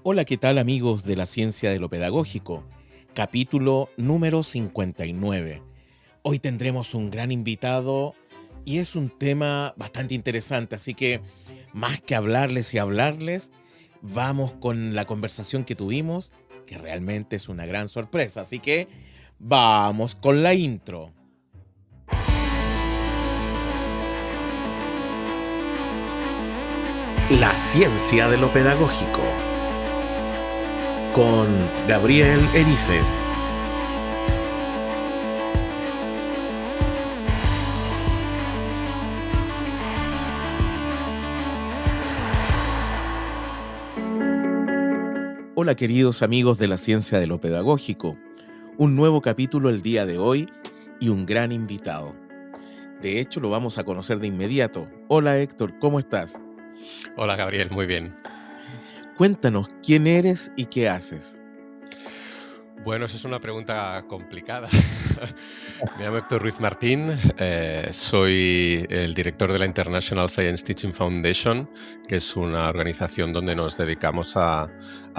Hola, ¿qué tal amigos de la ciencia de lo pedagógico? Capítulo número 59. Hoy tendremos un gran invitado y es un tema bastante interesante, así que más que hablarles y hablarles, vamos con la conversación que tuvimos, que realmente es una gran sorpresa, así que vamos con la intro. La ciencia de lo pedagógico con Gabriel Erices. Hola queridos amigos de la ciencia de lo pedagógico, un nuevo capítulo el día de hoy y un gran invitado. De hecho, lo vamos a conocer de inmediato. Hola Héctor, ¿cómo estás? Hola Gabriel, muy bien. Cuéntanos quién eres y qué haces. Bueno, eso es una pregunta complicada. Me llamo Héctor Ruiz Martín, soy el director de la International Science Teaching Foundation, que es una organización donde nos dedicamos a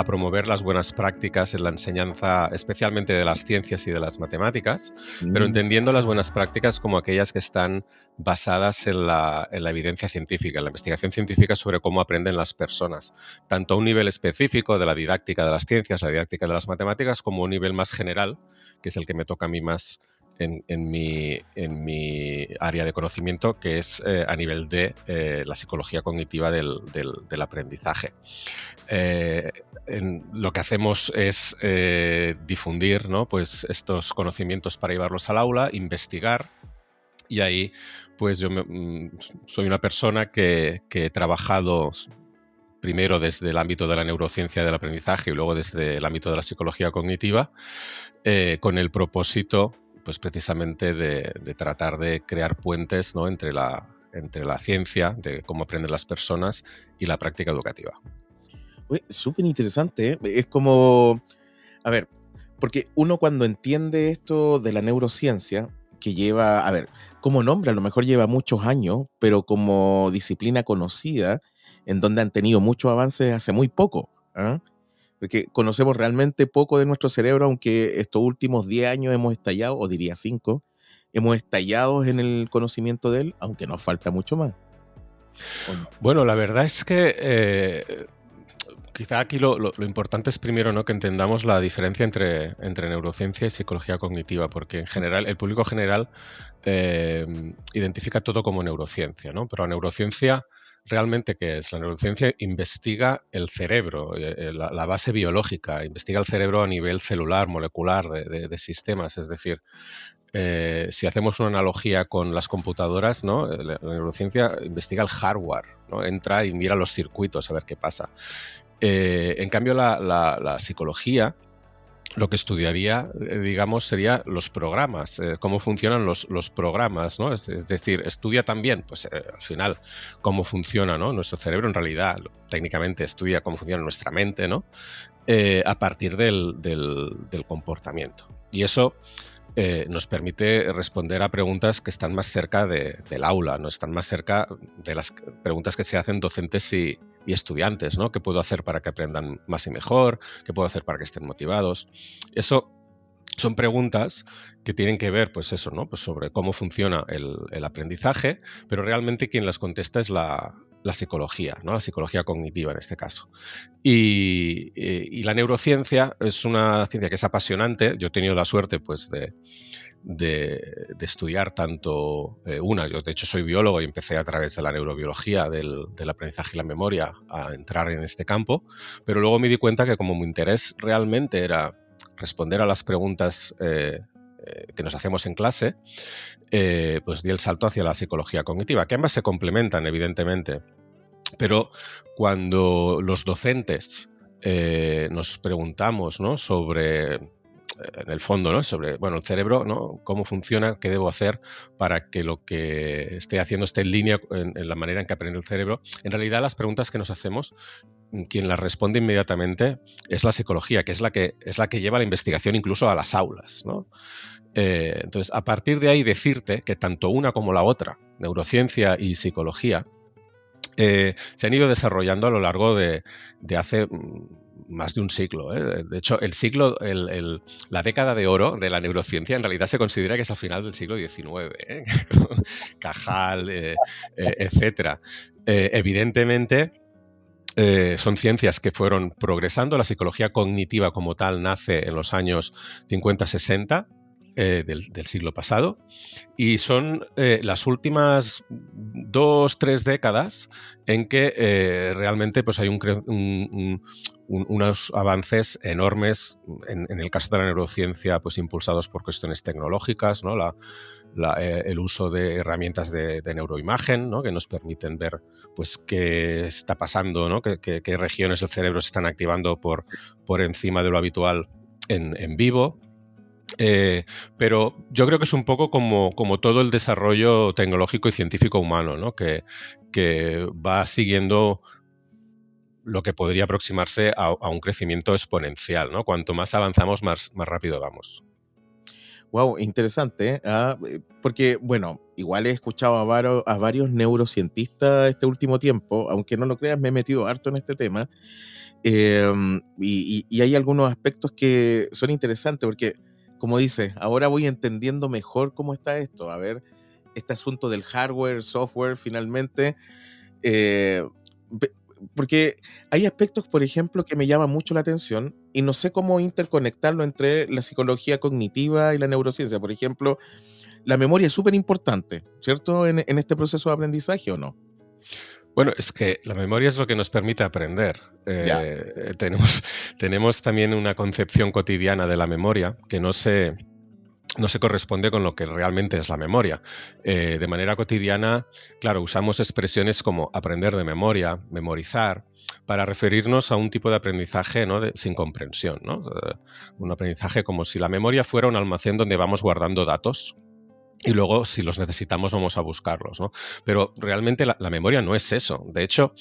promover las buenas prácticas en la enseñanza, especialmente de las ciencias y de las matemáticas, pero Mm, entendiendo las buenas prácticas como aquellas que están basadas en la evidencia científica, en la investigación científica sobre cómo aprenden las personas, tanto a un nivel específico de la didáctica de las ciencias, la didáctica de las matemáticas, como a un nivel más general, que es el que me toca a mí más en mi área de conocimiento, que es a nivel de la psicología cognitiva del aprendizaje. Lo que hacemos es difundir, ¿no?, pues estos conocimientos para llevarlos al aula, investigar, y ahí pues soy una persona que he trabajado primero desde el ámbito de la neurociencia del aprendizaje y luego desde el ámbito de la psicología cognitiva, con el propósito, pues precisamente de tratar de crear puentes, ¿no?, entre la ciencia, de cómo aprenden las personas, y la práctica educativa. súper interesante, ¿eh? Es como, a ver, porque uno cuando entiende esto de la neurociencia, que lleva, a ver, como nombre a lo mejor lleva muchos años, pero como disciplina conocida, en donde han tenido muchos avances hace muy poco, ¿ah? Porque conocemos realmente poco de nuestro cerebro, aunque estos últimos 10 años hemos estallado, o diría 5, hemos estallado en el conocimiento de él, aunque nos falta mucho más. ¿O no? Bueno, la verdad es que quizá aquí lo importante es primero, ¿no?, que entendamos la diferencia entre neurociencia y psicología cognitiva, porque en general, el público general identifica todo como neurociencia, ¿no? Pero la neurociencia, ¿realmente qué es? La neurociencia investiga el cerebro, la base biológica, investiga el cerebro a nivel celular, molecular, de sistemas. Es decir, si hacemos una analogía con las computadoras, ¿no?, la neurociencia investiga el hardware, ¿no? Entra y mira los circuitos a ver qué pasa. En cambio, la psicología lo que estudiaría, digamos, sería los programas, cómo funcionan los programas, ¿no? Es decir, estudia también, pues al final, cómo funciona, ¿no?, nuestro cerebro. En realidad, técnicamente estudia cómo funciona nuestra mente, ¿no?, a partir del comportamiento. Y eso nos permite responder a preguntas que están más cerca del aula, no están más cerca de las preguntas que se hacen docentes y estudiantes, ¿no? ¿Qué puedo hacer para que aprendan más y mejor? ¿Qué puedo hacer para que estén motivados? Eso son preguntas que tienen que ver, pues eso, ¿no?, pues sobre cómo funciona el aprendizaje, pero realmente quien las contesta es la psicología, ¿no?, la psicología cognitiva en este caso. Y la neurociencia es una ciencia que es apasionante. Yo he tenido la suerte, pues, de estudiar tanto yo de hecho soy biólogo y empecé a través de la neurobiología del aprendizaje y la memoria a entrar en este campo, pero luego me di cuenta que como mi interés realmente era responder a las preguntas que nos hacemos en clase, pues di el salto hacia la psicología cognitiva, que ambas se complementan, evidentemente. Pero cuando los docentes nos preguntamos, ¿no?, sobre, en el fondo, ¿no?, sobre, bueno, el cerebro, ¿no?, cómo funciona, qué debo hacer para que lo que esté haciendo esté en línea en la manera en que aprende el cerebro, en realidad las preguntas que nos hacemos, quien las responde inmediatamente es la psicología, que es la que lleva la investigación incluso a las aulas, ¿no? Entonces, a partir de ahí, decirte que tanto una como la otra, neurociencia y psicología, se han ido desarrollando a lo largo de hace más de un siglo. De hecho, la década de oro de la neurociencia en realidad se considera que es al final del siglo XIX. Cajal, etcétera. Evidentemente, son ciencias que fueron progresando. La psicología cognitiva como tal nace en los años 50-60 del siglo pasado, y son las últimas 2-3 décadas en que realmente pues hay unos avances enormes en el caso de la neurociencia, pues impulsados por cuestiones tecnológicas, ¿no? El uso de herramientas de neuroimagen, ¿no? Que nos permiten ver pues qué está pasando, ¿no? qué regiones del cerebro se están activando por encima de lo habitual en vivo. Pero yo creo que es un poco como todo el desarrollo tecnológico y científico humano, ¿no? que va siguiendo lo que podría aproximarse a un crecimiento exponencial, ¿no? Cuanto más avanzamos, más rápido vamos. Wow, interesante, ¿eh? Porque, bueno, igual he escuchado a varios neurocientistas este último tiempo, aunque no lo creas, me he metido harto en este tema, y hay algunos aspectos que son interesantes, porque, como dices, ahora voy entendiendo mejor cómo está esto. A ver, este asunto del hardware, software, finalmente, eh, porque hay aspectos, por ejemplo, que me llaman mucho la atención y no sé cómo interconectarlo entre la psicología cognitiva y la neurociencia. Por ejemplo, la memoria es súper importante, ¿cierto? En este proceso de aprendizaje, ¿o no? Bueno, es que la memoria es lo que nos permite aprender. Ya, Tenemos también una concepción cotidiana de la memoria que no se corresponde con lo que realmente es la memoria. De manera cotidiana, claro, usamos expresiones como aprender de memoria, memorizar, para referirnos a un tipo de aprendizaje, ¿no? Sin comprensión, ¿no? Un aprendizaje como si la memoria fuera un almacén donde vamos guardando datos y luego, si los necesitamos, vamos a buscarlos, ¿no? Pero realmente la memoria no es eso. De hecho,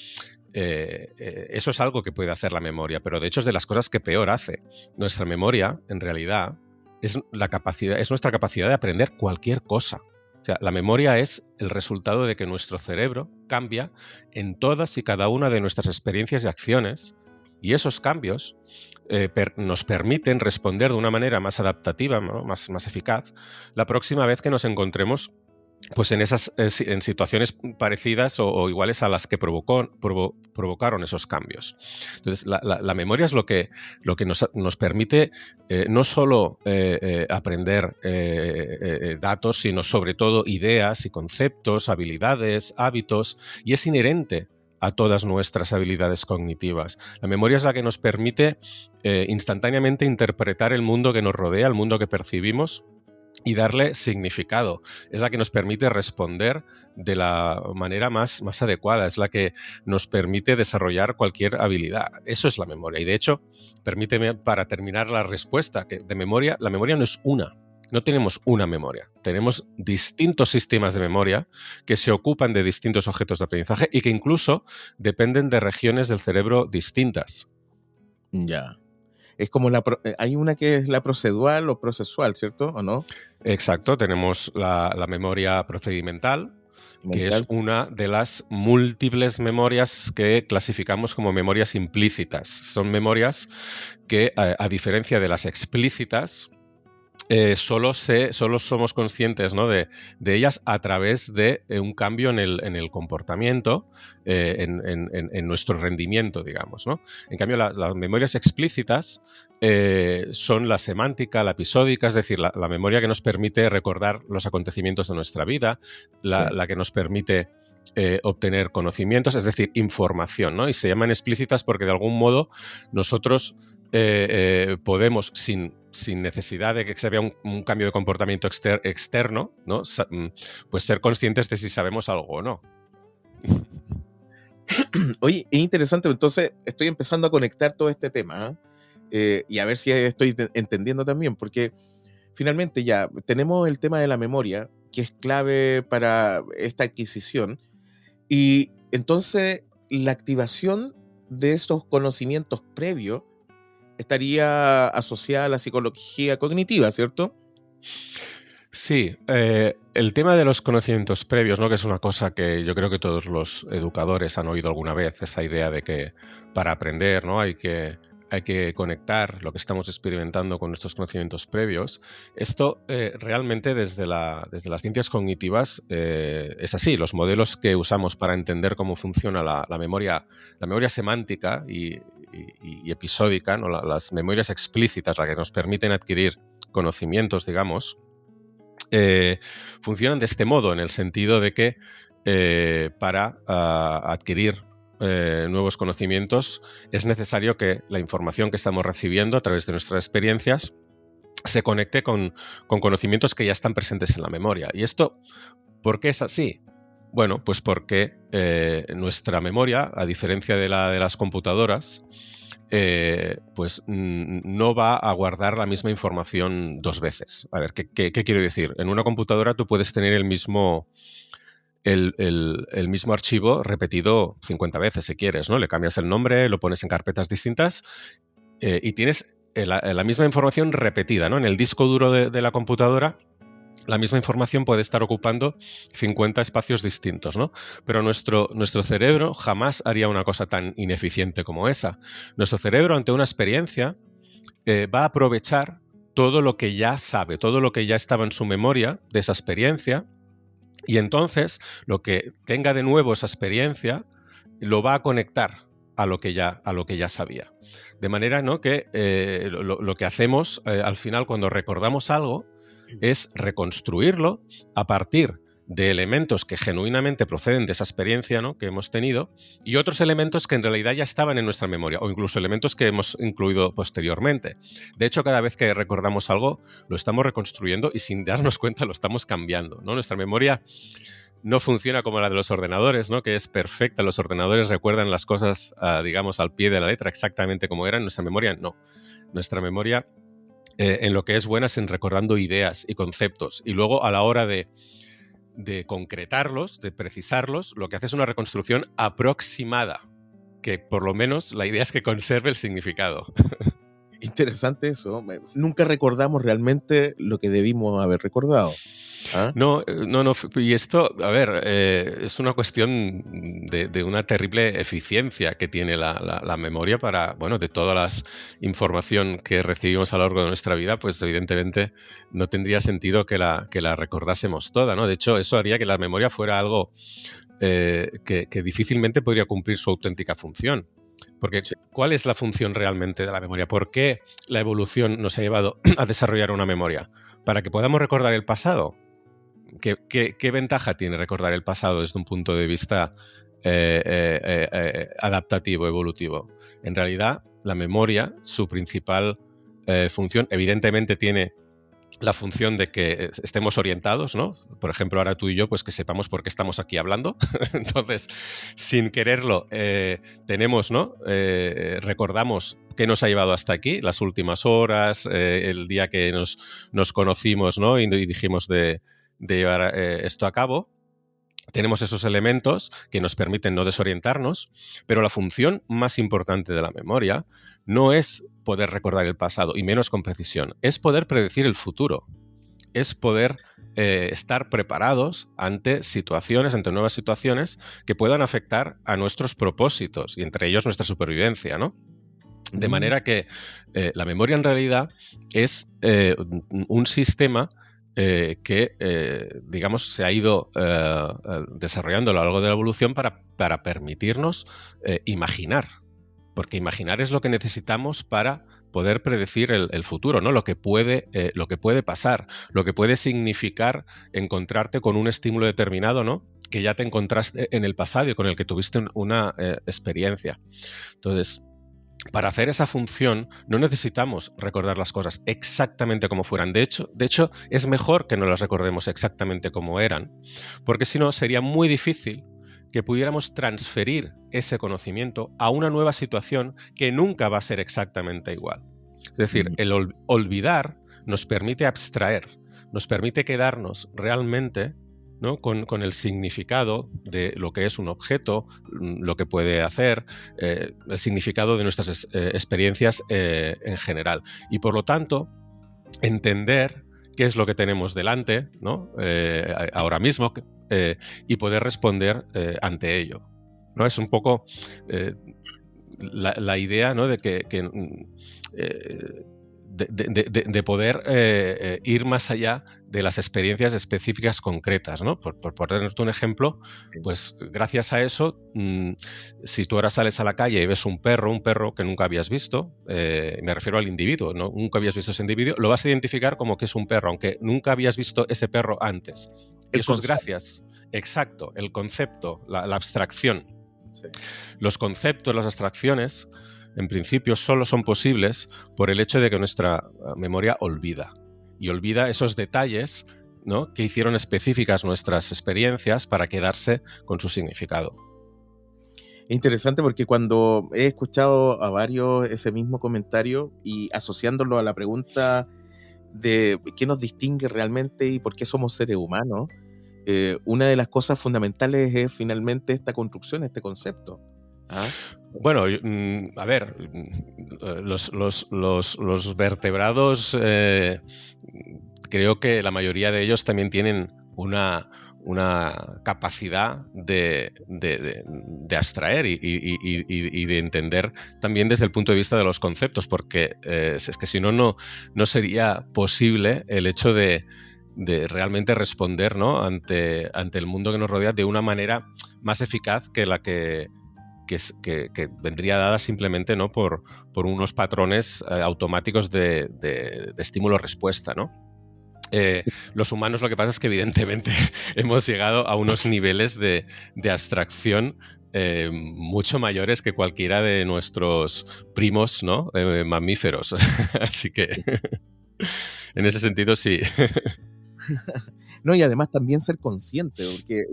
eso es algo que puede hacer la memoria, pero de hecho es de las cosas que peor hace. Nuestra memoria, en realidad, es nuestra capacidad de aprender cualquier cosa. O sea, la memoria es el resultado de que nuestro cerebro cambia en todas y cada una de nuestras experiencias y acciones, y esos cambios nos permiten responder de una manera más adaptativa, ¿no? más eficaz, la próxima vez que nos encontremos pues en situaciones parecidas o iguales a las que provocaron esos cambios. Entonces, la memoria es lo que nos permite no solo aprender datos, sino sobre todo ideas y conceptos, habilidades, hábitos, y es inherente a todas nuestras habilidades cognitivas. La memoria es la que nos permite instantáneamente interpretar el mundo que nos rodea, el mundo que percibimos, y darle significado. Es la que nos permite responder de la manera más adecuada, es la que nos permite desarrollar cualquier habilidad. Eso es la memoria. Y de hecho, permíteme, para terminar la respuesta, que de memoria, la memoria no es una. No tenemos una memoria, tenemos distintos sistemas de memoria que se ocupan de distintos objetos de aprendizaje y que incluso dependen de regiones del cerebro distintas. ya. Es como hay una que es la procedural o procesual, ¿cierto? ¿O no? Exacto, tenemos la memoria procedimental, que es Mental. una de las múltiples memorias que clasificamos como memorias implícitas. Son memorias que, a diferencia de las explícitas, solo somos conscientes, ¿no? de ellas a través de un cambio en el comportamiento, en nuestro rendimiento, digamos, ¿no? En cambio, las memorias explícitas son la semántica, la episódica, es decir, la memoria que nos permite recordar los acontecimientos de nuestra vida, la que nos permite obtener conocimientos, es decir, información, ¿no? Y se llaman explícitas porque de algún modo nosotros podemos, sin necesidad de que se vea un cambio de comportamiento externo, ¿no? Pues ser conscientes de si sabemos algo o no. Oye, es interesante, entonces estoy empezando a conectar todo este tema, y a ver si estoy entendiendo también, porque finalmente ya tenemos el tema de la memoria, que es clave para esta adquisición, y entonces la activación de estos conocimientos previos estaría asociada a la psicología cognitiva, ¿cierto? Sí, el tema de los conocimientos previos, ¿no? Que es una cosa que yo creo que todos los educadores han oído alguna vez, esa idea de que para aprender, ¿no? Hay que conectar lo que estamos experimentando con nuestros conocimientos previos. Esto realmente desde las ciencias cognitivas es así. Los modelos que usamos para entender cómo funciona la memoria semántica y episódica, ¿no? Las memorias explícitas, las que nos permiten adquirir conocimientos, digamos, funcionan de este modo, en el sentido de que para adquirir nuevos conocimientos es necesario que la información que estamos recibiendo a través de nuestras experiencias se conecte con conocimientos que ya están presentes en la memoria. ¿Y esto por qué es así? Bueno, pues porque nuestra memoria, a diferencia de la de las computadoras, pues no va a guardar la misma información dos veces. A ver, ¿qué quiero decir? En una computadora tú puedes tener el mismo archivo repetido 50 veces si quieres, ¿no? Le cambias el nombre, lo pones en carpetas distintas y tienes la misma información repetida, ¿no? En el disco duro de la computadora la misma información puede estar ocupando 50 espacios distintos, ¿no? Pero nuestro cerebro jamás haría una cosa tan ineficiente como esa. Nuestro cerebro, ante una experiencia, va a aprovechar todo lo que ya sabe, todo lo que ya estaba en su memoria de esa experiencia, y entonces lo que tenga de nuevo esa experiencia lo va a conectar a lo que ya sabía. De manera, ¿no?, que lo que hacemos al final cuando recordamos algo es reconstruirlo a partir de elementos que genuinamente proceden de esa experiencia, ¿no?, que hemos tenido, y otros elementos que en realidad ya estaban en nuestra memoria, o incluso elementos que hemos incluido posteriormente. De hecho, cada vez que recordamos algo, lo estamos reconstruyendo y sin darnos cuenta lo estamos cambiando, ¿no? Nuestra memoria no funciona como la de los ordenadores, ¿no?, que es perfecta. Los ordenadores recuerdan las cosas, digamos, al pie de la letra, exactamente como eran. Nuestra memoria no. Nuestra memoria en lo que es buena es en recordando ideas y conceptos, y luego a la hora de concretarlos, de precisarlos, lo que hace es una reconstrucción aproximada, que por lo menos la idea es que conserve el significado. Interesante eso. Nunca recordamos realmente lo que debimos haber recordado. ¿Ah? No, y esto, a ver, es una cuestión de una terrible eficiencia que tiene la memoria para, bueno, de toda la información que recibimos a lo largo de nuestra vida, pues evidentemente no tendría sentido que la recordásemos toda, ¿no? De hecho, eso haría que la memoria fuera algo que difícilmente podría cumplir su auténtica función. Porque, ¿cuál es la función realmente de la memoria? ¿Por qué la evolución nos ha llevado a desarrollar una memoria? ¿Para que podamos recordar el pasado? ¿Qué ventaja tiene recordar el pasado desde un punto de vista adaptativo, evolutivo? En realidad, la memoria, su principal función, evidentemente tiene la función de que estemos orientados, ¿no? Por ejemplo, ahora tú y yo, pues que sepamos por qué estamos aquí hablando. Entonces, sin quererlo, tenemos, ¿no? Recordamos qué nos ha llevado hasta aquí, las últimas horas, el día que nos conocimos, ¿no? Y dijimos de llevar esto a cabo. Tenemos esos elementos que nos permiten no desorientarnos, pero la función más importante de la memoria no es poder recordar el pasado, y menos con precisión, es poder predecir el futuro, es poder estar preparados ante nuevas situaciones que puedan afectar a nuestros propósitos, y entre ellos nuestra supervivencia, ¿no? De manera que la memoria en realidad es un sistema que, digamos, se ha ido desarrollando a lo largo de la evolución para permitirnos imaginar. Porque imaginar es lo que necesitamos para poder predecir el futuro, ¿no? Lo que puede pasar, lo que puede significar encontrarte con un estímulo determinado, ¿no?, que ya te encontraste en el pasado y con el que tuviste una experiencia. Entonces, para hacer esa función no necesitamos recordar las cosas exactamente como fueran. De hecho, es mejor que no las recordemos exactamente como eran, porque si no sería muy difícil que pudiéramos transferir ese conocimiento a una nueva situación que nunca va a ser exactamente igual. Es decir, el olvidar nos permite abstraer, nos permite quedarnos realmente, ¿no?, con el significado de lo que es un objeto, lo que puede hacer, el significado de nuestras experiencias en general. Y por lo tanto, entender qué es lo que tenemos delante, ¿no? Ahora mismo, y poder responder ante ello, ¿no? Es un poco la idea, ¿no? De que de poder ir más allá de las experiencias específicas concretas, ¿no? Por ponerte un ejemplo, pues gracias a eso, si tú ahora sales a la calle y ves un perro que nunca habías visto, me refiero al individuo, ¿no? Nunca habías visto ese individuo, lo vas a identificar como que es un perro, aunque nunca habías visto ese perro antes. Y eso es gracias, exacto, el concepto, la abstracción. Sí. Los conceptos, las abstracciones, en principio solo son posibles por el hecho de que nuestra memoria olvida. Y olvida esos detalles, ¿no? Que hicieron específicas nuestras experiencias para quedarse con su significado. Interesante porque cuando he escuchado a varios ese mismo comentario y asociándolo a la pregunta de qué nos distingue realmente y por qué somos seres humanos, una de las cosas fundamentales es finalmente esta construcción, este concepto. ¿Ah? Bueno, a ver, los vertebrados, creo que la mayoría de ellos también tienen una capacidad de abstraer y de entender también desde el punto de vista de los conceptos, porque es que si no, no sería posible el hecho de realmente responder, ¿no? ante el mundo que nos rodea de una manera más eficaz que la que vendría dada simplemente, ¿no? por unos patrones automáticos de estímulo-respuesta, ¿no? Los humanos, lo que pasa es que evidentemente hemos llegado a unos niveles de abstracción mucho mayores que cualquiera de nuestros primos, ¿no? Mamíferos. Así que en ese sentido sí. No, y además también ser consciente, porque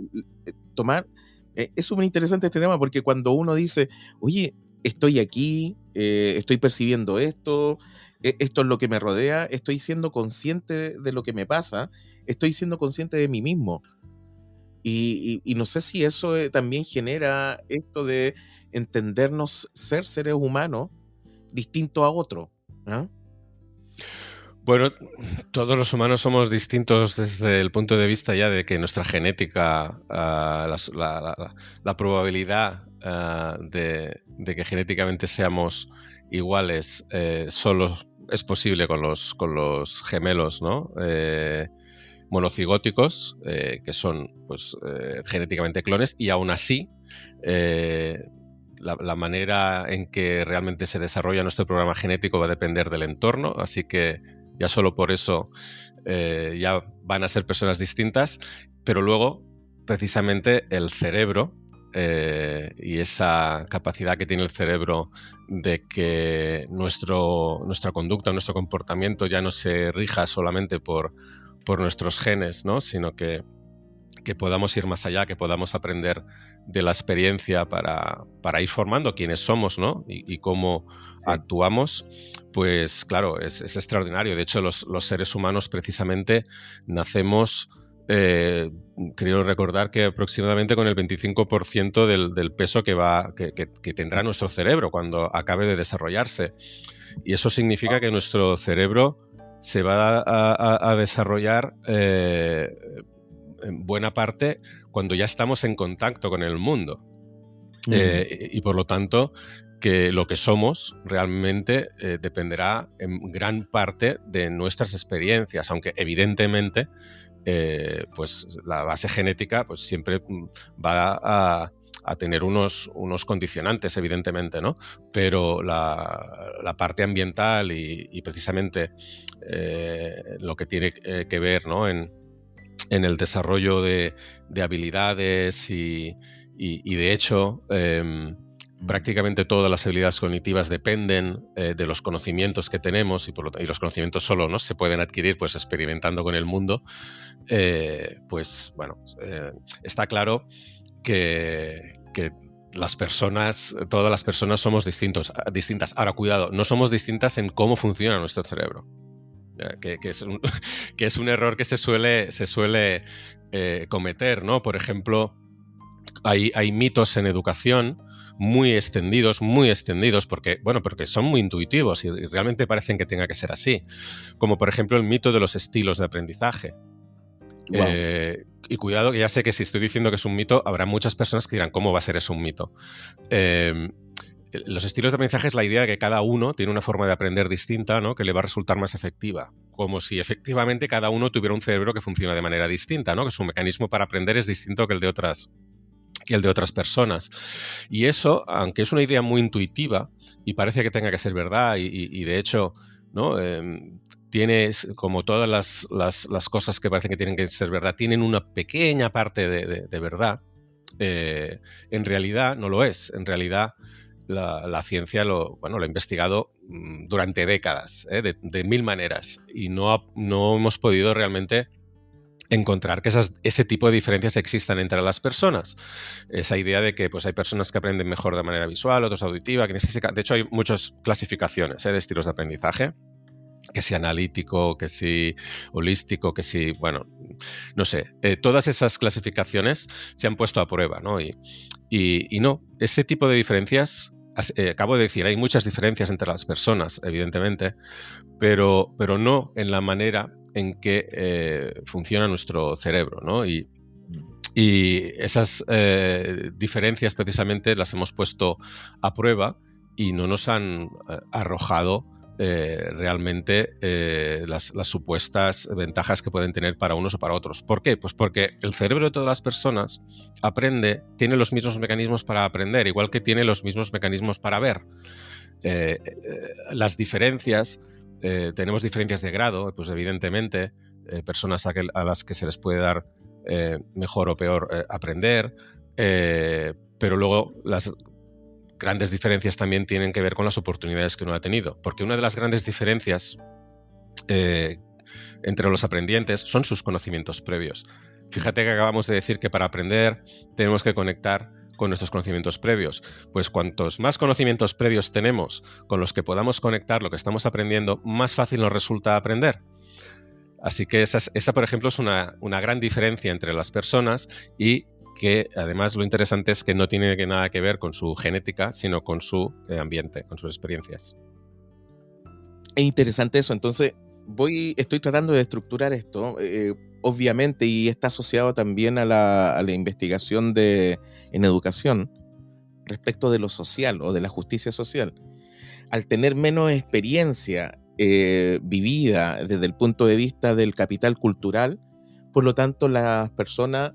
tomar... es súper interesante este tema porque cuando uno dice, oye, estoy aquí, estoy percibiendo esto, esto es lo que me rodea, estoy siendo consciente de lo que me pasa, estoy siendo consciente de mí mismo. Y no sé si eso también genera esto de entendernos ser seres humanos distintos a otros. ¿Ah? Bueno, todos los humanos somos distintos desde el punto de vista ya de que nuestra genética, la probabilidad de que genéticamente seamos iguales solo es posible con los gemelos, ¿no? Monocigóticos, que son pues, genéticamente clones, y aún así la manera en que realmente se desarrolla nuestro programa genético va a depender del entorno, así que ya solo por eso ya van a ser personas distintas, pero luego precisamente el cerebro y esa capacidad que tiene el cerebro de que nuestra conducta, nuestro comportamiento ya no se rija solamente por nuestros genes, ¿no? Sino que podamos ir más allá, que podamos aprender de la experiencia para ir formando quiénes somos, ¿no? Y cómo actuamos, pues claro, es extraordinario. De hecho, los seres humanos precisamente nacemos, creo recordar que aproximadamente con el 25% del peso que tendrá nuestro cerebro cuando acabe de desarrollarse. Y eso significa que nuestro cerebro se va a desarrollar en buena parte cuando ya estamos en contacto con el mundo. Y por lo tanto, que lo que somos realmente dependerá en gran parte de nuestras experiencias, aunque evidentemente pues la base genética pues siempre va a tener unos condicionantes, evidentemente, ¿no? Pero la parte ambiental y precisamente lo que tiene que ver, ¿no? en el desarrollo de habilidades y de hecho prácticamente todas las habilidades cognitivas dependen de los conocimientos que tenemos y los conocimientos solo, ¿no? se pueden adquirir pues experimentando con el mundo. Pues bueno, está claro que las personas, todas las personas somos distintas. Ahora, cuidado, no somos distintas en cómo funciona nuestro cerebro. Que es un error que se suele cometer, ¿no? Por ejemplo, hay mitos en educación, muy extendidos, porque son muy intuitivos y realmente parecen que tenga que ser así. Como por ejemplo el mito de los estilos de aprendizaje. Wow. Y cuidado, que ya sé que si estoy diciendo que es un mito, habrá muchas personas que dirán, ¿cómo va a ser eso un mito? Los estilos de aprendizaje es la idea de que cada uno tiene una forma de aprender distinta, ¿no? Que le va a resultar más efectiva. Como si efectivamente cada uno tuviera un cerebro que funciona de manera distinta, ¿no? Que su mecanismo para aprender es distinto que el de otras personas. Y eso, aunque es una idea muy intuitiva y parece que tenga que ser verdad y de hecho, ¿no? Tienes, como todas las cosas que parecen que tienen que ser verdad, tienen una pequeña parte de verdad. En realidad no lo es. En realidad la ciencia lo ha investigado durante décadas, de mil maneras, y no hemos podido realmente encontrar que ese tipo de diferencias existan entre las personas. Esa idea de que pues, hay personas que aprenden mejor de manera visual, otros auditiva, kinestésica. De hecho, hay muchas clasificaciones de estilos de aprendizaje, que si analítico, que si holístico, que si, bueno, no sé. Todas esas clasificaciones se han puesto a prueba, ¿no? Y no, ese tipo de diferencias, acabo de decir, hay muchas diferencias entre las personas, evidentemente, pero no en la manera en que funciona nuestro cerebro, ¿no? Y esas diferencias precisamente las hemos puesto a prueba y no nos han arrojado realmente las supuestas ventajas que pueden tener para unos o para otros. ¿Por qué? Pues porque el cerebro de todas las personas tiene los mismos mecanismos para aprender, igual que tiene los mismos mecanismos para ver. Las diferencias, tenemos diferencias de grado, pues evidentemente, personas a las que se les puede dar mejor o peor aprender, pero luego las grandes diferencias también tienen que ver con las oportunidades que uno ha tenido, porque una de las grandes diferencias entre los aprendientes son sus conocimientos previos. Fíjate que acabamos de decir que para aprender tenemos que conectar con nuestros conocimientos previos. Pues cuantos más conocimientos previos tenemos con los que podamos conectar lo que estamos aprendiendo, más fácil nos resulta aprender. Así que esa por ejemplo, es una gran diferencia entre las personas y que además lo interesante es que no tiene nada que ver con su genética, sino con su ambiente, con sus experiencias. Es interesante eso. Entonces, estoy tratando de estructurar esto, obviamente, y está asociado también a la investigación en educación respecto de lo social o de la justicia social. Al tener menos experiencia vivida desde el punto de vista del capital cultural, por lo tanto, las personas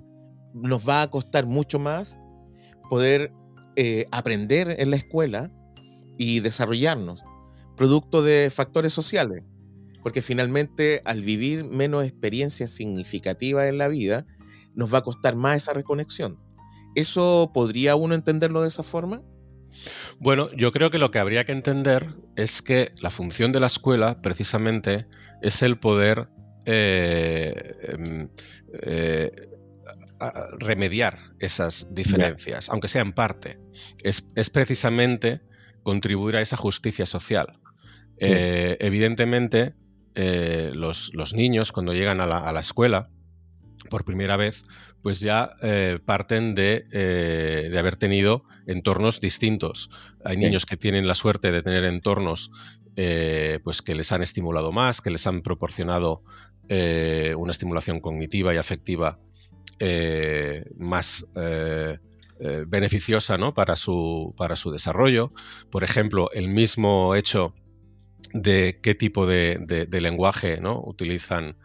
nos va a costar mucho más poder aprender en la escuela y desarrollarnos, producto de factores sociales, porque finalmente al vivir menos experiencias significativas en la vida, nos va a costar más esa reconexión. ¿Eso podría uno entenderlo de esa forma? Bueno, yo creo que lo que habría que entender es que la función de la escuela, precisamente, es el poder remediar esas diferencias, aunque sea en parte. Es precisamente contribuir a esa justicia social. Evidentemente, los niños, cuando llegan a la escuela por primera vez, pues ya parten de haber tenido entornos distintos. Hay niños que tienen la suerte de tener entornos pues que les han estimulado más, que les han proporcionado una estimulación cognitiva y afectiva más beneficiosa, ¿no? para su desarrollo. Por ejemplo, el mismo hecho de qué tipo de lenguaje, ¿no? utilizan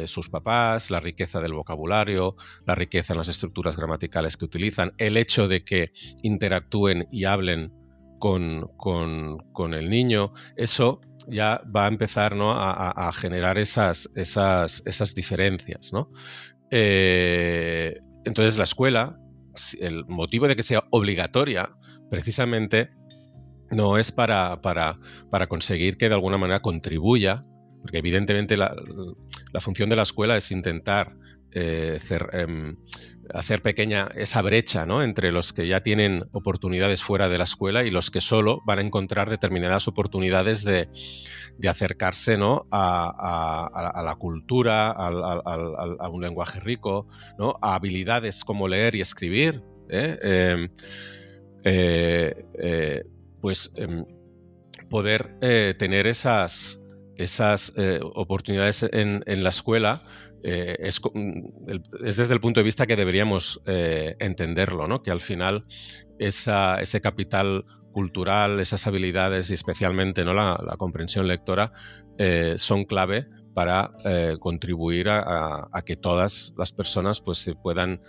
sus papás, la riqueza del vocabulario, la riqueza en las estructuras gramaticales que utilizan, el hecho de que interactúen y hablen con el niño, eso ya va a empezar, ¿no? a generar esas diferencias, ¿no? Entonces la escuela, el motivo de que sea obligatoria, precisamente no es para conseguir que de alguna manera contribuya, porque evidentemente la función de la escuela es intentar hacer pequeña esa brecha, ¿no? entre los que ya tienen oportunidades fuera de la escuela y los que solo van a encontrar determinadas oportunidades de acercarse, ¿no? a la cultura, a un lenguaje rico, ¿no? a habilidades como leer y escribir. pues poder tener esas oportunidades en la escuela es desde el punto de vista que deberíamos entenderlo, ¿no? Que al final ese capital cultural, esas habilidades y especialmente, ¿no?, la comprensión lectora son clave para contribuir a que todas las personas pues, se puedan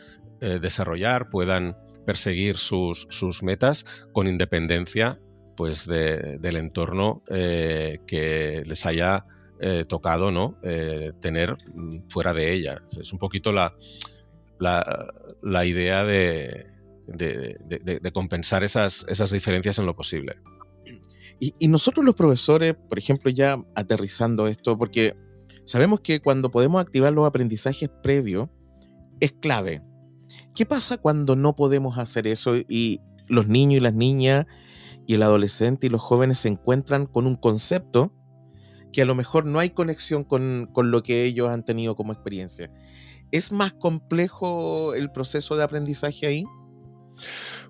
desarrollar, puedan perseguir sus metas con independencia pues, del entorno que les haya tocado, ¿no?, tener fuera de ella. Es un poquito la idea de compensar esas diferencias en lo posible. Y nosotros los profesores, por ejemplo, ya aterrizando esto, porque sabemos que cuando podemos activar los aprendizajes previos es clave. ¿Qué pasa cuando no podemos hacer eso y los niños y las niñas y el adolescente y los jóvenes se encuentran con un concepto que a lo mejor no hay conexión con lo que ellos han tenido como experiencia? ¿Es más complejo el proceso de aprendizaje ahí?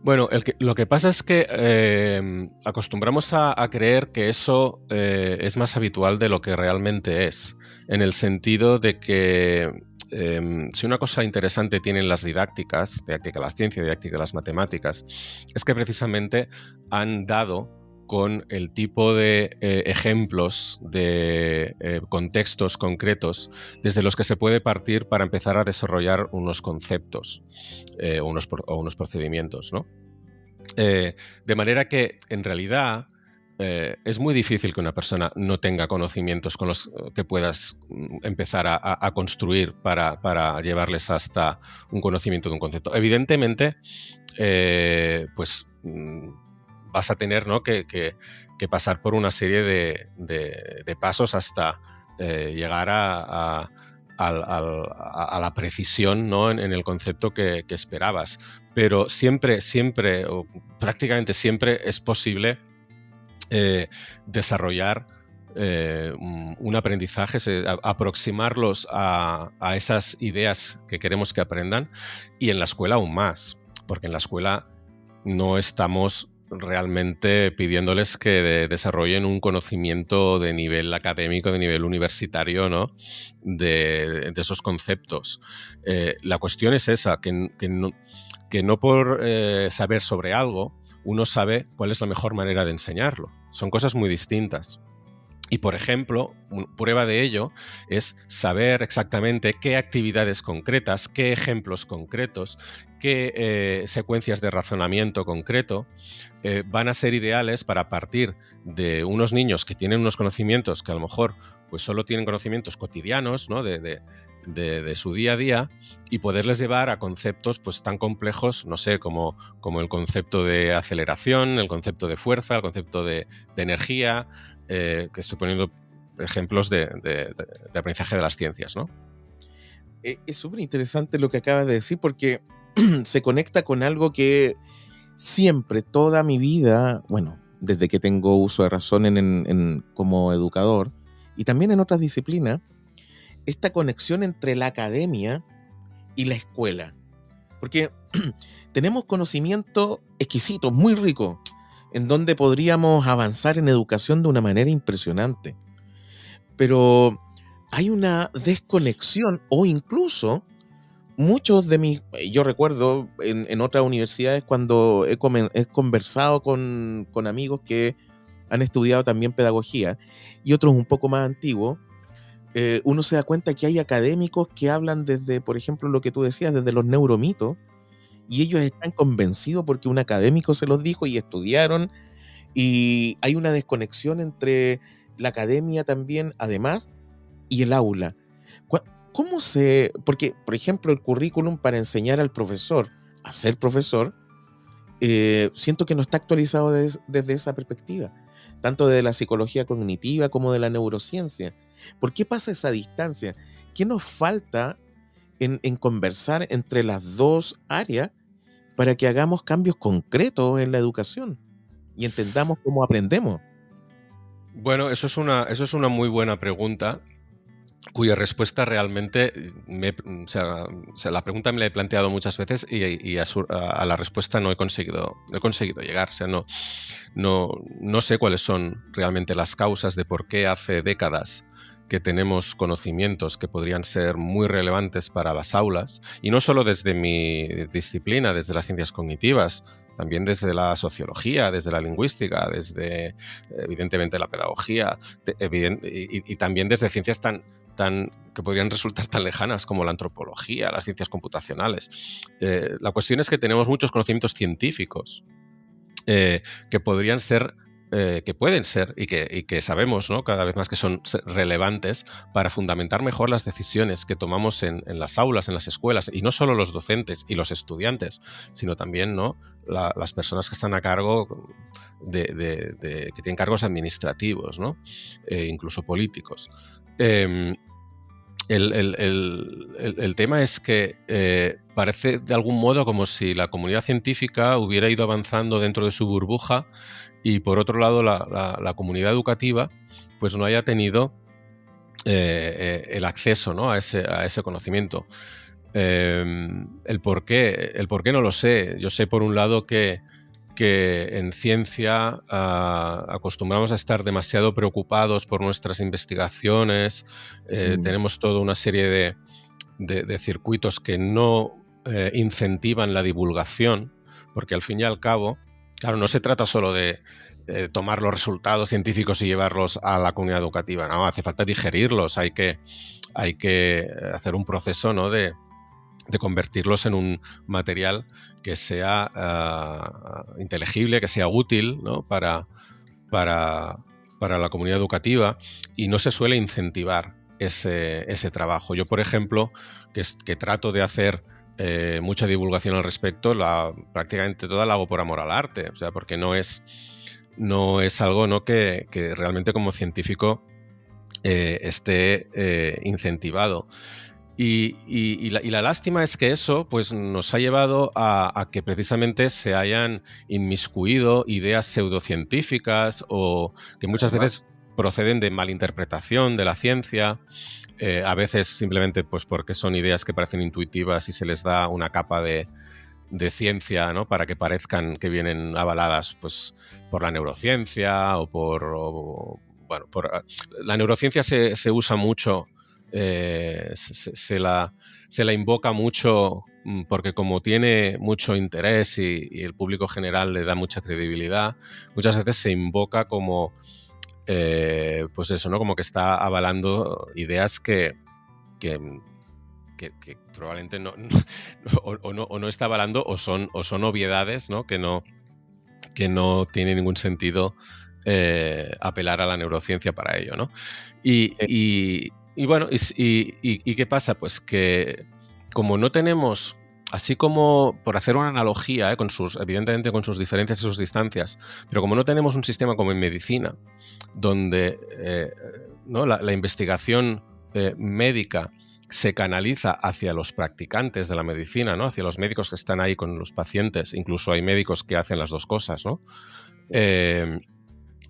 Bueno, lo que pasa es que acostumbramos a creer que eso es más habitual de lo que realmente es, en el sentido de que si una cosa interesante tienen las didácticas, didáctica de la ciencia, didáctica de las matemáticas, es que precisamente han dado con el tipo de ejemplos de contextos concretos desde los que se puede partir para empezar a desarrollar unos conceptos o unos procedimientos, ¿no? De manera que, en realidad, es muy difícil que una persona no tenga conocimientos con los que puedas empezar a construir para llevarles hasta un conocimiento de un concepto. Evidentemente, pues vas a tener, ¿no?, que pasar por una serie de pasos hasta llegar a la precisión, ¿no?, en el concepto que esperabas. Pero siempre, o prácticamente siempre, es posible desarrollar un aprendizaje, aproximarlos a esas ideas que queremos que aprendan, y en la escuela aún más, porque en la escuela no estamos realmente pidiéndoles que desarrollen un conocimiento de nivel académico, de nivel universitario, ¿no?, de esos conceptos. La cuestión es esa, que no por saber sobre algo uno sabe cuál es la mejor manera de enseñarlo. Son cosas muy distintas. Y, por ejemplo, prueba de ello es saber exactamente qué actividades concretas, qué ejemplos concretos, qué secuencias de razonamiento concreto van a ser ideales para partir de unos niños que tienen unos conocimientos que a lo mejor pues solo tienen conocimientos cotidianos, ¿no?, de su día a día, y poderles llevar a conceptos pues tan complejos, no sé, como el concepto de aceleración, el concepto de fuerza, el concepto de energía, que estoy poniendo ejemplos de aprendizaje de las ciencias, ¿no? Es súper interesante lo que acabas de decir, porque se conecta con algo que siempre, toda mi vida, bueno, desde que tengo uso de razón como educador y también en otras disciplinas, esta conexión entre la academia y la escuela. Porque tenemos conocimiento exquisito, muy rico, en donde podríamos avanzar en educación de una manera impresionante. Pero hay una desconexión, o incluso muchos de yo recuerdo en otras universidades cuando he conversado con amigos que han estudiado también pedagogía y otros un poco más antiguos, uno se da cuenta que hay académicos que hablan desde, por ejemplo, lo que tú decías, desde los neuromitos, y ellos están convencidos porque un académico se los dijo y estudiaron, y hay una desconexión entre la academia también, además, y el aula. Porque, por ejemplo, el currículum para enseñar al profesor a ser profesor, siento que no está actualizado desde esa perspectiva, tanto de la psicología cognitiva como de la neurociencia. ¿Por qué pasa esa distancia? ¿Qué nos falta en conversar entre las dos áreas para que hagamos cambios concretos en la educación y entendamos cómo aprendemos? Bueno, eso es una muy buena pregunta. cuya respuesta realmente, o sea, la pregunta me la he planteado muchas veces y a la respuesta no he conseguido llegar. O sea, no sé cuáles son realmente las causas de por qué hace décadas que tenemos conocimientos que podrían ser muy relevantes para las aulas, y no solo desde mi disciplina, desde las ciencias cognitivas, también desde la sociología, desde la lingüística, desde evidentemente la pedagogía, y también desde ciencias tan que podrían resultar tan lejanas como la antropología, las ciencias computacionales. La cuestión es que tenemos muchos conocimientos científicos que podrían ser, que pueden ser y que sabemos, ¿no?, cada vez más que son relevantes para fundamentar mejor las decisiones que tomamos en las aulas, en las escuelas, y no solo los docentes y los estudiantes, sino también, ¿no?, las personas que están a cargo que tienen cargos administrativos, ¿no?, incluso políticos. El tema es que parece de algún modo como si la comunidad científica hubiera ido avanzando dentro de su burbuja y por otro lado la comunidad educativa pues no haya tenido el acceso, ¿no?, a ese conocimiento. El por qué no lo sé. Yo sé por un lado que en ciencia acostumbramos a estar demasiado preocupados por nuestras investigaciones, tenemos toda una serie de circuitos que no incentivan la divulgación, porque al fin y al cabo, claro, no se trata solo de tomar los resultados científicos y llevarlos a la comunidad educativa, no, hace falta digerirlos, hay que hacer un proceso, ¿no?, de convertirlos en un material que sea inteligible, que sea útil, ¿no?, para la comunidad educativa, y no se suele incentivar ese trabajo. Yo, por ejemplo, que trato de hacer mucha divulgación al respecto, prácticamente toda la hago por amor al arte, o sea, porque no es algo, ¿no?, que realmente como científico esté incentivado. Y la lástima es que eso pues, nos ha llevado a que precisamente se hayan inmiscuido ideas pseudocientíficas o que muchas veces proceden de malinterpretación de la ciencia, a veces simplemente pues, porque son ideas que parecen intuitivas y se les da una capa de ciencia, ¿no?, para que parezcan que vienen avaladas pues, por la neurociencia la neurociencia se usa mucho. Se la invoca mucho porque como tiene mucho interés y el público general le da mucha credibilidad, muchas veces se invoca como pues eso, ¿no?, como que está avalando ideas que probablemente no está avalando o son obviedades, ¿no?, que no tiene ningún sentido apelar a la neurociencia para ello, ¿no? Y bueno, ¿y qué pasa? Pues que como no tenemos, así como por hacer una analogía, evidentemente con sus diferencias y sus distancias, pero como no tenemos un sistema como en medicina, donde ¿no?, la investigación médica se canaliza hacia los practicantes de la medicina, ¿no?, hacia los médicos que están ahí con los pacientes, incluso hay médicos que hacen las dos cosas, ¿no?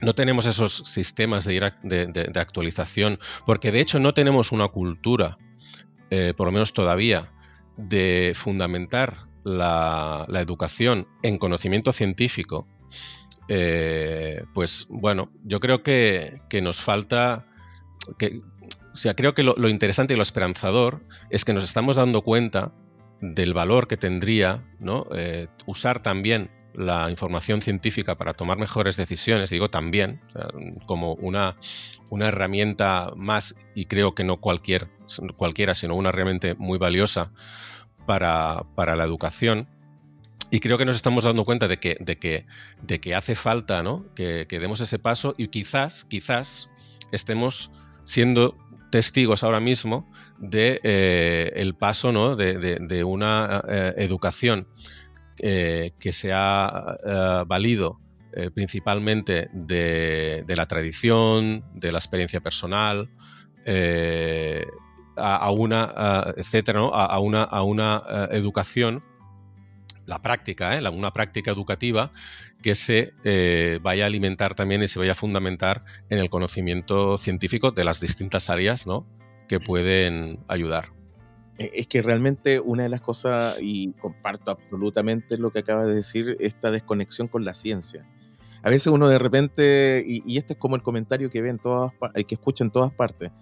No tenemos esos sistemas de actualización, porque de hecho no tenemos una cultura, por lo menos todavía, de fundamentar la educación en conocimiento científico. Pues bueno, yo creo que nos falta... creo que lo interesante y lo esperanzador es que nos estamos dando cuenta del valor que tendría, ¿no?, usar también la información científica para tomar mejores decisiones, digo también, o sea, como una herramienta más, y creo que no cualquiera, sino una realmente muy valiosa para la educación. Y creo que nos estamos dando cuenta de que hace falta, ¿no?, que demos ese paso, y quizás estemos siendo testigos ahora mismo de el paso, ¿no?, de una educación que se ha valido principalmente de la tradición, de la experiencia personal, a una etcétera, ¿no?, a una educación, la práctica, una práctica educativa que se vaya a alimentar también y se vaya a fundamentar en el conocimiento científico de las distintas áreas, ¿no?, que pueden ayudar. Es que realmente una de las cosas, y comparto absolutamente lo que acaba de decir, esta desconexión con la ciencia. A veces uno de repente, y este es como el comentario que ve que escucha en todas partes,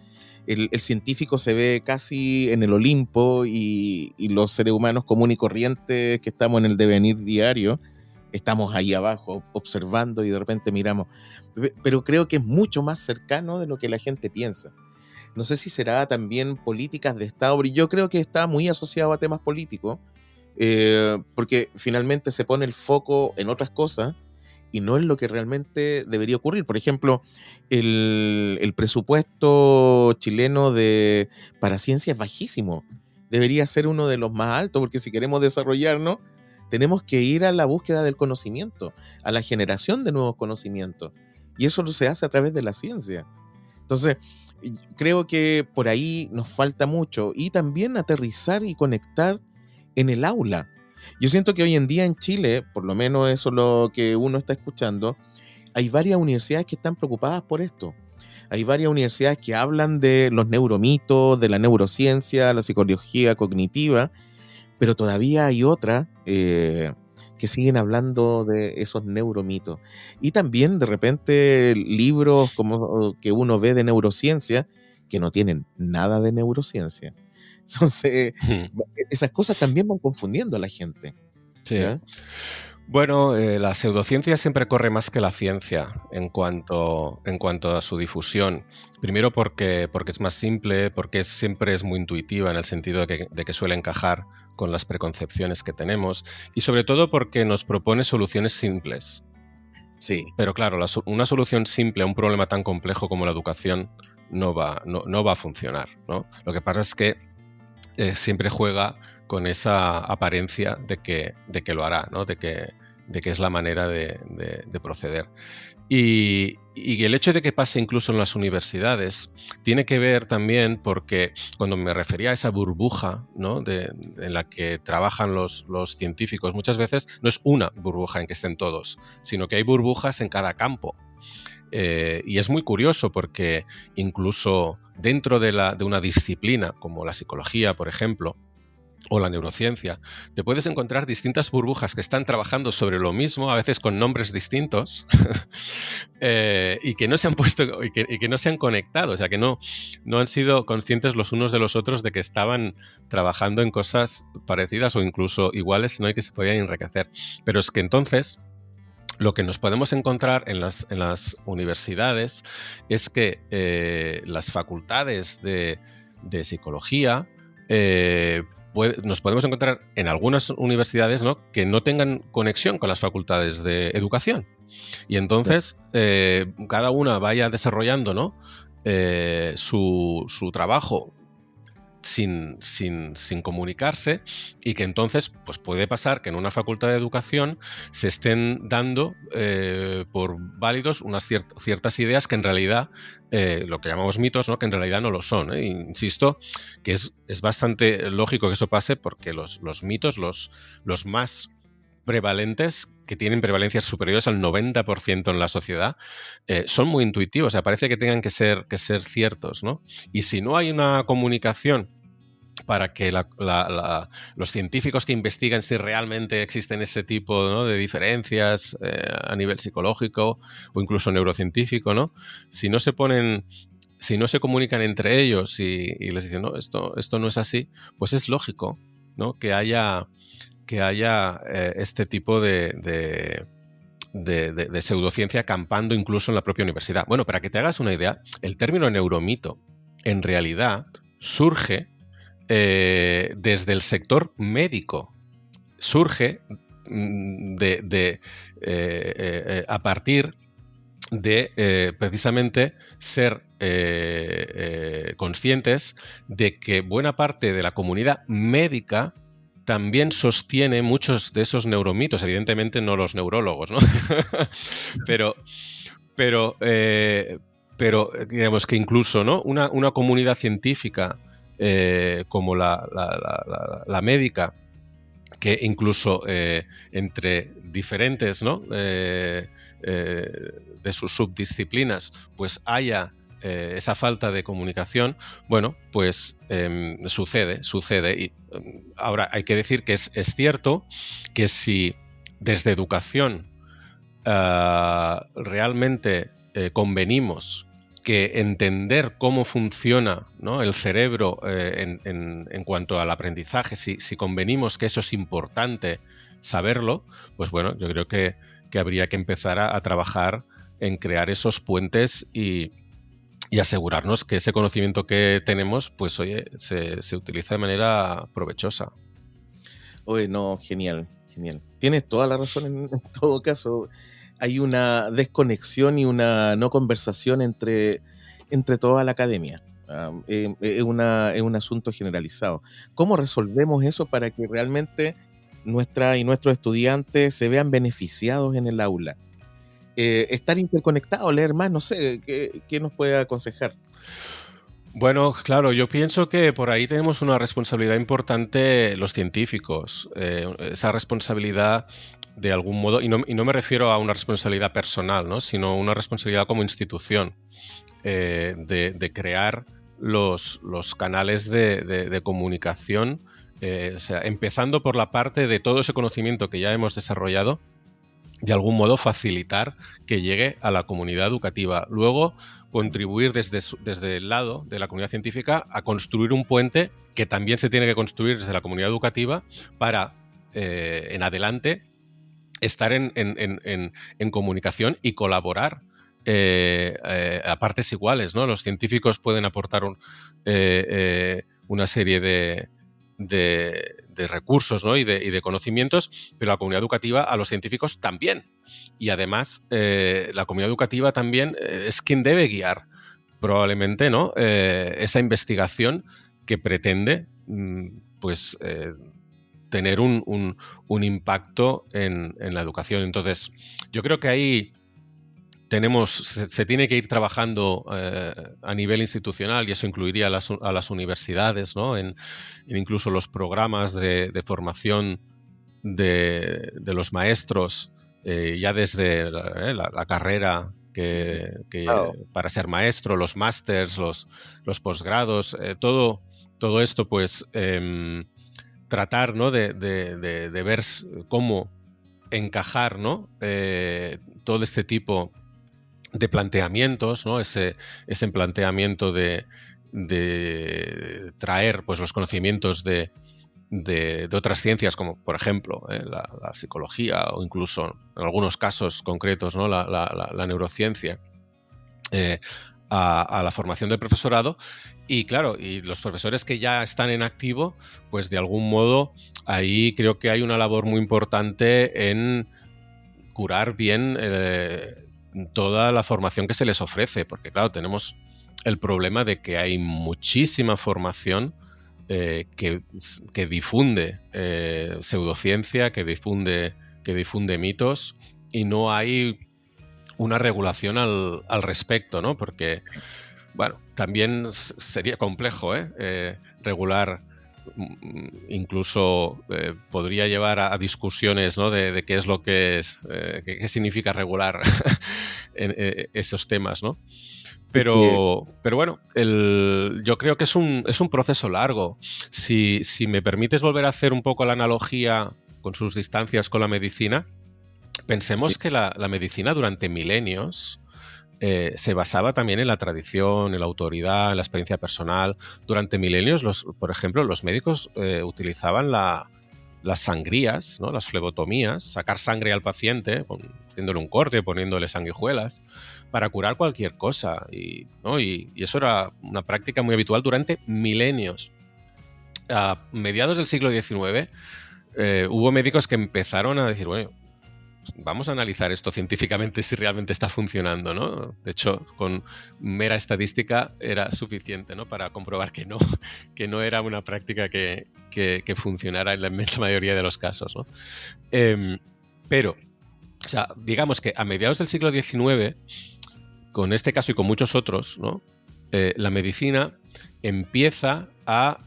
el científico se ve casi en el Olimpo y los seres humanos comunes y corrientes que estamos en el devenir diario, estamos ahí abajo observando y de repente miramos. Pero creo que es mucho más cercano de lo que la gente piensa. No sé si será también políticas de Estado, pero yo creo que está muy asociado a temas políticos, porque finalmente se pone el foco en otras cosas y no en lo que realmente debería ocurrir. Por ejemplo, el presupuesto chileno para ciencia es bajísimo. Debería ser uno de los más altos, porque si queremos desarrollarnos, tenemos que ir a la búsqueda del conocimiento, a la generación de nuevos conocimientos. Y eso no se hace a través de la ciencia. Entonces, creo que por ahí nos falta mucho. Y también aterrizar y conectar en el aula. Yo siento que hoy en día en Chile, por lo menos eso es lo que uno está escuchando, hay varias universidades que están preocupadas por esto. Hay varias universidades que hablan de los neuromitos, de la neurociencia, la psicología cognitiva, pero todavía hay otras que siguen hablando de esos neuromitos. Y también de repente libros como que uno ve de neurociencia que no tienen nada de neurociencia. Entonces, esas cosas también van confundiendo a la gente. Sí. ¿Ya? Bueno, la pseudociencia siempre corre más que la ciencia en cuanto a su difusión. Primero porque es más simple, porque siempre es muy intuitiva en el sentido de que suele encajar con las preconcepciones que tenemos, y sobre todo porque nos propone soluciones simples. Sí. Pero claro, una solución simple a un problema tan complejo como la educación no va a funcionar, ¿no? Lo que pasa es que siempre juega con esa apariencia de que lo hará, ¿no? de que es la manera de proceder. Y el hecho de que pase incluso en las universidades tiene que ver también porque cuando me refería a esa burbuja, ¿no? en la que trabajan los científicos, muchas veces no es una burbuja en que estén todos, sino que hay burbujas en cada campo. Y es muy curioso porque incluso dentro de una disciplina como la psicología, por ejemplo, o la neurociencia, te puedes encontrar distintas burbujas que están trabajando sobre lo mismo, a veces con nombres distintos, y que no se han puesto y que no se han conectado, o sea, que no han sido conscientes los unos de los otros de que estaban trabajando en cosas parecidas o incluso iguales, ¿no? Y que se podían enriquecer. Pero es que entonces lo que nos podemos encontrar en las universidades es que las facultades de psicología nos podemos encontrar en algunas universidades, ¿no? Que no tengan conexión con las facultades de educación. Y entonces cada una vaya desarrollando, ¿no? Su trabajo sin comunicarse, y que entonces pues puede pasar que en una facultad de educación se estén dando por válidos unas ciertas ideas que en realidad, lo que llamamos mitos, ¿no? Que en realidad no lo son, ¿eh? Insisto que es bastante lógico que eso pase porque los mitos, los más prevalentes, que tienen prevalencias superiores al 90% en la sociedad, son muy intuitivos, o sea, parece que tengan que ser ciertos, ¿no? Y si no hay una comunicación para que los científicos que investigan si realmente existen ese tipo, ¿no? de diferencias a nivel psicológico o incluso neurocientífico, ¿no? Si no se comunican entre ellos y les dicen, no, esto no es así, pues es lógico, ¿no? que haya este tipo de pseudociencia campando incluso en la propia universidad. Bueno, para que te hagas una idea, el término neuromito en realidad surge desde el sector médico. Surge a partir de precisamente ser conscientes de que buena parte de la comunidad médica también sostiene muchos de esos neuromitos, evidentemente no los neurólogos, ¿no? pero digamos que incluso, ¿no? una comunidad científica como la médica, que incluso entre diferentes, ¿no? De sus subdisciplinas, pues haya esa falta de comunicación, bueno, pues sucede. Y ahora hay que decir que es cierto que si desde educación realmente convenimos que entender cómo funciona, ¿no?, el cerebro en cuanto al aprendizaje, si convenimos que eso es importante saberlo, pues bueno, yo creo que habría que empezar a trabajar en crear esos puentes y asegurarnos que ese conocimiento que tenemos, pues oye, se utiliza de manera provechosa. Oye, no, genial, genial. Tienes toda la razón en todo caso. Hay una desconexión y una no conversación entre toda la academia. Es un asunto generalizado. ¿Cómo resolvemos eso para que realmente nuestra y nuestros estudiantes se vean beneficiados en el aula? Estar interconectados, leer más, no sé, ¿qué nos puede aconsejar? Bueno, claro, yo pienso que por ahí tenemos una responsabilidad importante los científicos. Esa responsabilidad, de algún modo, y no me refiero a una responsabilidad personal, ¿no?, sino una responsabilidad como institución, de crear los canales de comunicación, o sea, empezando por la parte de todo ese conocimiento que ya hemos desarrollado, de algún modo facilitar que llegue a la comunidad educativa. Luego, contribuir desde el lado de la comunidad científica a construir un puente que también se tiene que construir desde la comunidad educativa para, en adelante, estar en comunicación y colaborar a partes iguales, ¿no? Los científicos pueden aportar una serie de recursos, ¿no?, y de conocimientos, pero la comunidad educativa a los científicos también. Y además, la comunidad educativa también es quien debe guiar probablemente, ¿no?, esa investigación que pretende pues tener un impacto en la educación. Entonces, yo creo que ahí se tiene que ir trabajando a nivel institucional, y eso incluiría a las universidades, ¿no?, en incluso los programas de formación de los maestros, ya desde la carrera Claro. para ser maestro, los másters, los posgrados, todo esto, pues tratar, ¿no?, de ver cómo encajar, ¿no?, todo este tipo de planteamientos, ¿no?, ese planteamiento de traer, pues, los conocimientos de otras ciencias, como por ejemplo la psicología, o incluso en algunos casos concretos, ¿no?, la neurociencia, a la formación del profesorado. Y claro, y los profesores que ya están en activo, pues de algún modo ahí creo que hay una labor muy importante en curar bien toda la formación que se les ofrece, porque claro, tenemos el problema de que hay muchísima formación que difunde pseudociencia, que difunde mitos, y no hay una regulación al respecto, ¿no? Porque, bueno, también sería complejo regular. Incluso podría llevar a discusiones, ¿no?, de qué es lo que es, qué significa regular en esos temas, ¿no? Es que Pero bueno, yo creo que es un proceso largo. Si me permites volver a hacer un poco la analogía con sus distancias con la medicina, pensemos que la medicina durante milenios se basaba también en la tradición, en la autoridad, en la experiencia personal. Durante milenios, por ejemplo, los médicos utilizaban las sangrías, ¿no?, las flebotomías, sacar sangre al paciente, haciéndole un corte, poniéndole sanguijuelas, para curar cualquier cosa. Y eso era una práctica muy habitual durante milenios. A mediados del siglo XIX hubo médicos que empezaron a decir, bueno, vamos a analizar esto científicamente si realmente está funcionando, ¿no? De hecho, con mera estadística era suficiente, ¿no?, para comprobar que no era una práctica que funcionara en la inmensa mayoría de los casos, ¿no? Pero, o sea, digamos que a mediados del siglo XIX, con este caso y con muchos otros, ¿no?, la medicina empieza a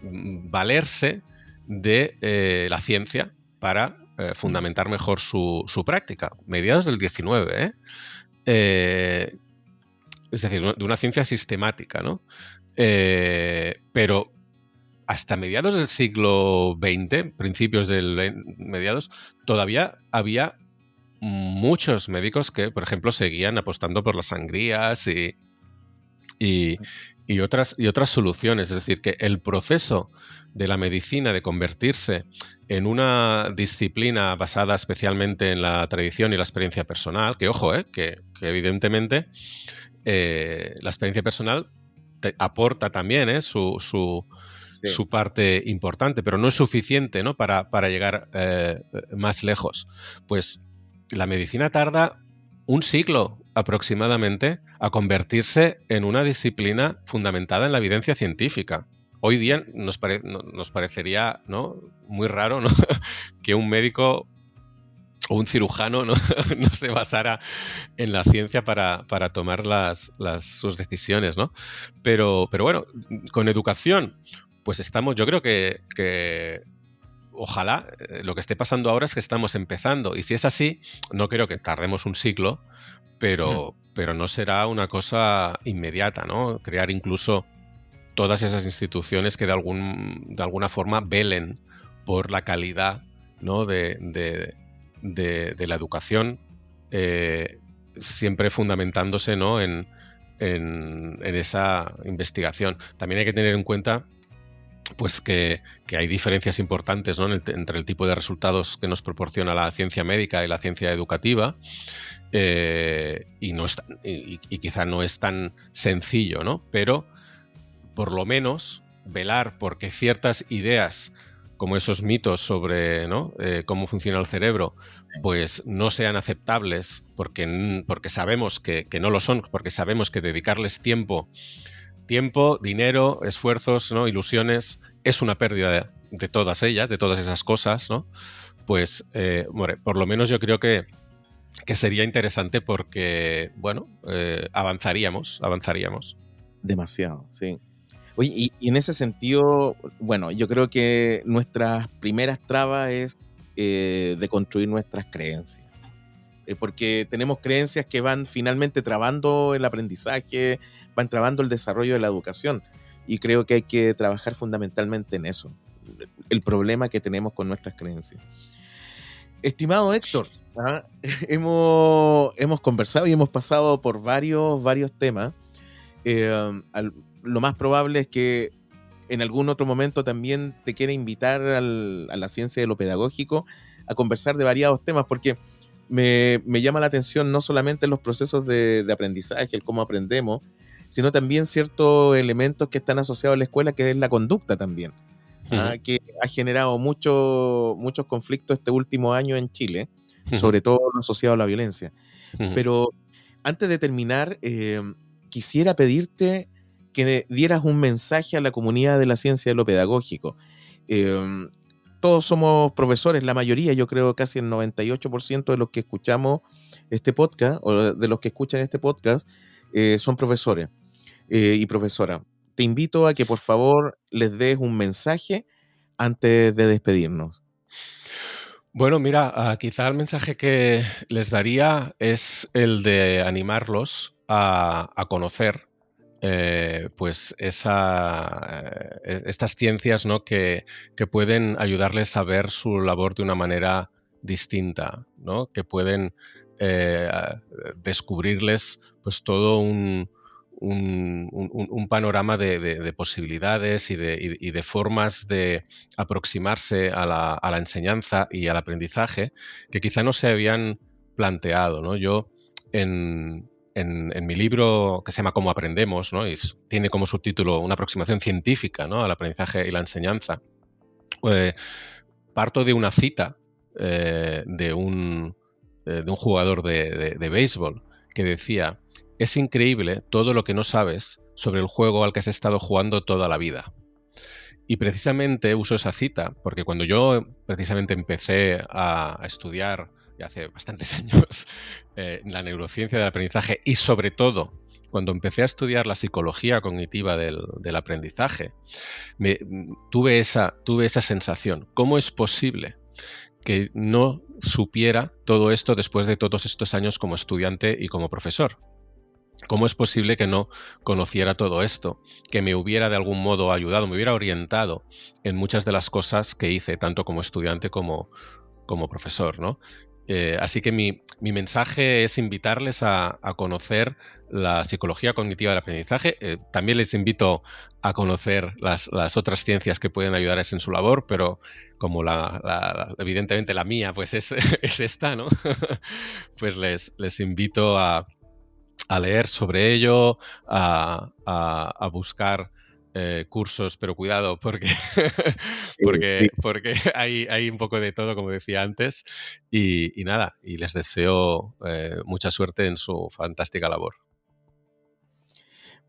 valerse de la ciencia para fundamentar mejor su práctica. Mediados del XIX, es decir, de una ciencia sistemática, ¿no? Pero hasta mediados del siglo XX, principios del mediados, todavía había muchos médicos que, por ejemplo, seguían apostando por las sangrías y otras soluciones. Es decir, que el proceso de la medicina de convertirse en una disciplina basada especialmente en la tradición y la experiencia personal, que ojo, que evidentemente la experiencia personal aporta también su parte importante, pero no es suficiente, ¿no? para llegar más lejos. Pues la medicina tarda un siglo aproximadamente a convertirse en una disciplina fundamentada en la evidencia científica. Hoy día nos parecería, ¿no?, muy raro, ¿no?, que un médico o un cirujano no se basara en la ciencia para tomar sus decisiones, ¿no? Pero bueno, con educación, pues estamos, yo creo que ojalá lo que esté pasando ahora es que estamos empezando. Y si es así, no creo que tardemos un siglo, pero no será una cosa inmediata, ¿no? Crear incluso todas esas instituciones que de alguna forma velen por la calidad, ¿no?, de la educación, siempre fundamentándose, ¿no?, en esa investigación. También hay que tener en cuenta pues que hay diferencias importantes, ¿no?, entre el tipo de resultados que nos proporciona la ciencia médica y la ciencia educativa, y quizá no es tan sencillo, ¿no? Pero por lo menos velar porque ciertas ideas, como esos mitos sobre, ¿no?, cómo funciona el cerebro, pues no sean aceptables porque sabemos que no lo son, porque sabemos que dedicarles tiempo, dinero, esfuerzos, ¿no?, ilusiones, es una pérdida de todas ellas, de todas esas cosas, ¿no? Pues, por lo menos yo creo que sería interesante porque, bueno, avanzaríamos. Demasiado, sí. Oye, y en ese sentido, bueno, yo creo que nuestras primeras trabas es de construir nuestras creencias. Porque tenemos creencias que van finalmente trabando el aprendizaje, van trabando el desarrollo de la educación. Y creo que hay que trabajar fundamentalmente en eso. El problema que tenemos con nuestras creencias. Estimado Héctor, hemos conversado y hemos pasado por varios temas. Lo más probable es que en algún otro momento también te quiera invitar a la ciencia de lo pedagógico a conversar de variados temas, porque me llama la atención no solamente los procesos de aprendizaje, el cómo aprendemos, sino también ciertos elementos que están asociados a la escuela, que es la conducta también, que ha generado muchos conflictos este último año en Chile, sobre todo asociado a la violencia. Pero antes de terminar, quisiera pedirte que dieras un mensaje a la comunidad de la ciencia de lo pedagógico. Todos somos profesores, la mayoría, yo creo casi el 98% de los que escuchamos este podcast, o de los que escuchan este podcast, son profesores y profesoras. Te invito a que por favor les des un mensaje antes de despedirnos. Bueno, mira, quizá el mensaje que les daría es el de animarlos a conocer pues estas ciencias, ¿no?, que pueden ayudarles a ver su labor de una manera distinta, ¿no?, que pueden descubrirles pues todo un panorama de posibilidades y de formas de aproximarse a la enseñanza y al aprendizaje que quizá no se habían planteado, ¿no? Yo en mi libro, que se llama Cómo aprendemos, ¿no?, y tiene como subtítulo una aproximación científica, ¿no?, al aprendizaje y la enseñanza, parto de una cita de un jugador de béisbol que decía: es increíble todo lo que no sabes sobre el juego al que has estado jugando toda la vida. Y precisamente uso esa cita porque cuando yo precisamente empecé a estudiar, ya hace bastantes años, la neurociencia del aprendizaje, y sobre todo cuando empecé a estudiar la psicología cognitiva del aprendizaje, tuve esa sensación. ¿Cómo es posible que no supiera todo esto después de todos estos años como estudiante y como profesor? ¿Cómo es posible que no conociera todo esto? Que me hubiera de algún modo ayudado, me hubiera orientado en muchas de las cosas que hice, tanto como estudiante como profesor, ¿no? Así que mi mensaje es invitarles a conocer la psicología cognitiva del aprendizaje. También les invito a conocer las otras ciencias que pueden ayudarles en su labor, pero como evidentemente la mía pues es esta, ¿no? Pues les invito a leer sobre ello, a buscar cursos, pero cuidado, porque, Sí. porque hay un poco de todo, como decía antes, y nada, y les deseo mucha suerte en su fantástica labor.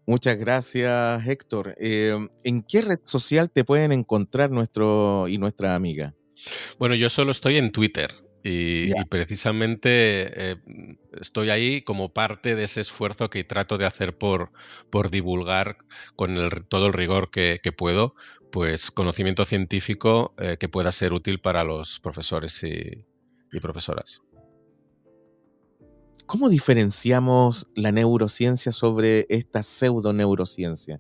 Muchas gracias, Héctor. ¿En qué red social te pueden encontrar nuestro y nuestra amiga? Bueno, yo solo estoy en Twitter. Ya. Y precisamente estoy ahí como parte de ese esfuerzo que trato de hacer por divulgar con todo el rigor que puedo, pues conocimiento científico que pueda ser útil para los profesores y profesoras. ¿Cómo diferenciamos la neurociencia sobre esta pseudoneurociencia?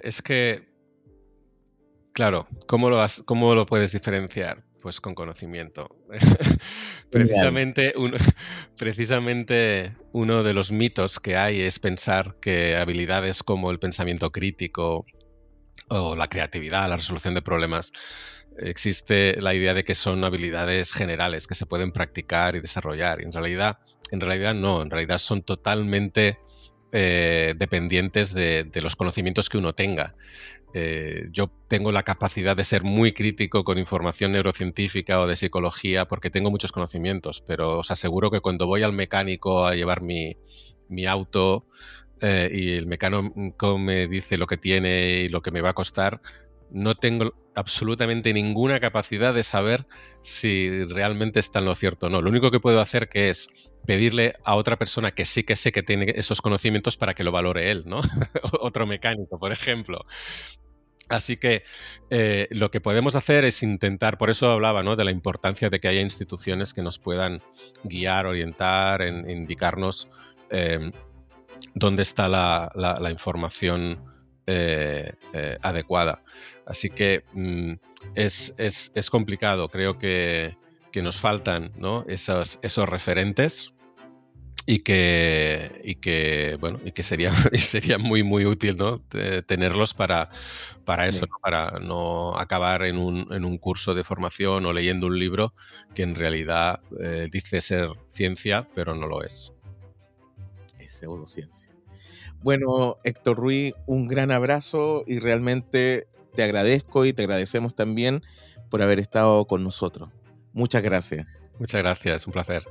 Es que, claro, ¿cómo lo puedes diferenciar? Pues con conocimiento. Genial. Precisamente uno de los mitos que hay es pensar que habilidades como el pensamiento crítico o la creatividad, la resolución de problemas, existe la idea de que son habilidades generales que se pueden practicar y desarrollar. Y en realidad no, en realidad son totalmente dependientes de los conocimientos que uno tenga. Yo tengo la capacidad de ser muy crítico con información neurocientífica o de psicología porque tengo muchos conocimientos, pero os aseguro que cuando voy al mecánico a llevar mi auto y el mecánico me dice lo que tiene y lo que me va a costar, no tengo absolutamente ninguna capacidad de saber si realmente está en lo cierto o no. Lo único que puedo hacer que es pedirle a otra persona que sí que sé que tiene esos conocimientos para que lo valore él, ¿no? Otro mecánico, por ejemplo. Así que lo que podemos hacer es intentar, por eso hablaba, ¿no?, de la importancia de que haya instituciones que nos puedan guiar, orientar, indicarnos dónde está la información adecuada. Así que es complicado, creo que nos faltan, ¿no?, esos referentes. Y que sería muy muy útil, ¿no?, tenerlos para eso, Sí, ¿no?, para no acabar en un curso de formación o leyendo un libro que en realidad dice ser ciencia, pero no lo es. es pseudociencia. Bueno, Héctor Ruiz, un gran abrazo y realmente te agradezco y te agradecemos también por haber estado con nosotros. Muchas gracias. Muchas gracias, un placer.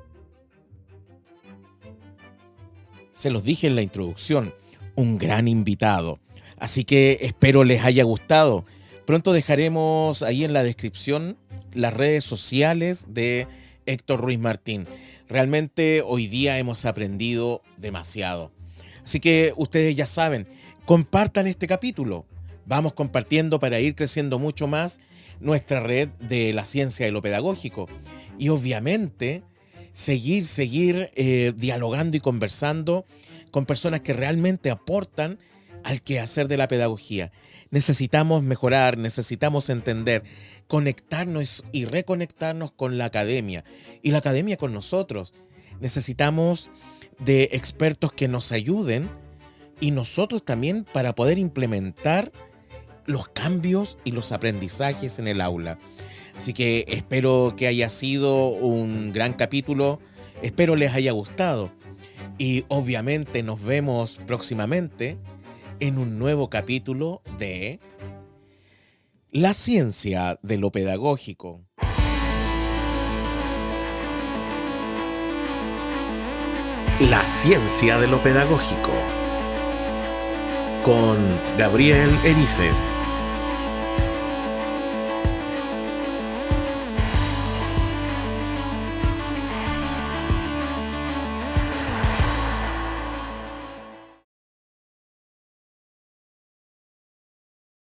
Se los dije en la introducción, un gran invitado. Así que espero les haya gustado. Pronto dejaremos ahí en la descripción las redes sociales de Héctor Ruiz Martín. Realmente hoy día hemos aprendido demasiado. Así que ustedes ya saben, compartan este capítulo. Vamos compartiendo para ir creciendo mucho más nuestra red de la ciencia y lo pedagógico. Y obviamente seguir dialogando y conversando con personas que realmente aportan al quehacer de la pedagogía. Necesitamos mejorar, necesitamos entender, conectarnos y reconectarnos con la academia y la academia con nosotros. Necesitamos de expertos que nos ayuden y nosotros también para poder implementar los cambios y los aprendizajes en el aula. Así que espero que haya sido un gran capítulo, espero les haya gustado y obviamente nos vemos próximamente en un nuevo capítulo de La ciencia de lo pedagógico. La ciencia de lo pedagógico. Con Gabriel Erices.